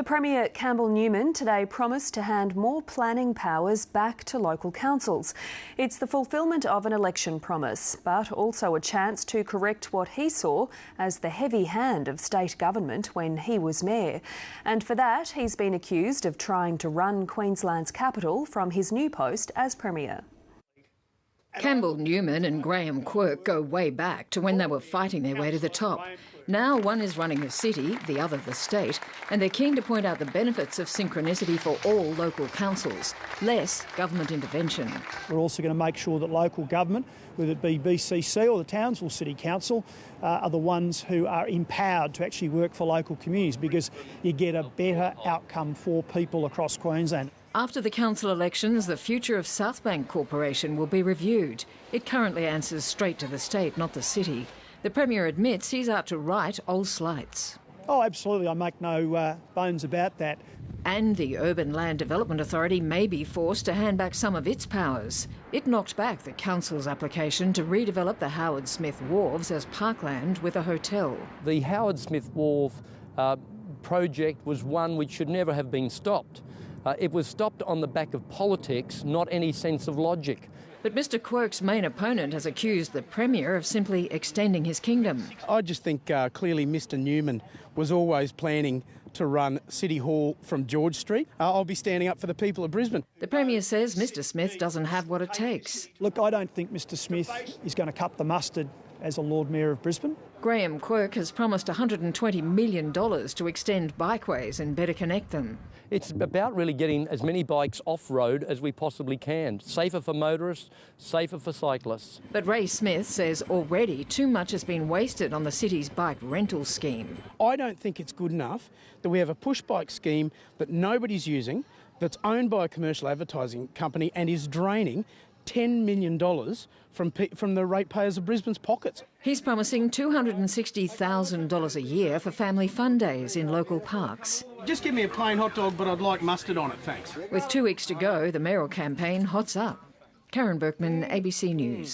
The Premier Campbell Newman today promised to hand more planning powers back to local councils. It's the fulfilment of an election promise, but also a chance to correct what he saw as the heavy hand of state government when he was mayor. And for that, he's been accused of trying to run Queensland's capital from his new post as Premier. Campbell Newman and Graham Quirk go way back to when they were fighting their way to the top. Now one is running the city, the other the state, and they're keen to point out the benefits of synchronicity for all local councils, less government intervention. We're also going to make sure that local government, whether it be BCC or the Townsville City Council, are the ones who are empowered to actually work for local communities, because you get a better outcome for people across Queensland. After the council elections, the future of Southbank Corporation will be reviewed. It currently answers straight to the state, not the city. The Premier admits he's out to right old slights. Oh, absolutely. I make no bones about that. And the Urban Land Development Authority may be forced to hand back some of its powers. It knocked back the council's application to redevelop the Howard Smith Wharves as parkland with a hotel. The Howard Smith Wharf project was one which should never have been stopped. It was stopped on the back of politics, not any sense of logic. But Mr Quirk's main opponent has accused the Premier of simply extending his kingdom. I just think clearly Mr Newman was always planning to run City Hall from George Street. I'll be standing up for the people of Brisbane. The Premier says Mr Smith doesn't have what it takes. Look, I don't think Mr Smith is going to cut the mustard as a Lord Mayor of Brisbane. Graham Quirk has promised $120 million to extend bikeways and better connect them. It's about really getting as many bikes off-road as we possibly can. Safer for motorists, safer for cyclists. But Ray Smith says already too much has been wasted on the city's bike rental scheme. I don't think it's good enough that we have a push bike scheme that nobody's using, that's owned by a commercial advertising company and is draining $10 million from the ratepayers of Brisbane's pockets. He's promising $260,000 a year for family fun days in local parks. Just give me a plain hot dog, but I'd like mustard on it, thanks. With 2 weeks to go, the mayoral campaign hots up. Karen Berkman, ABC News.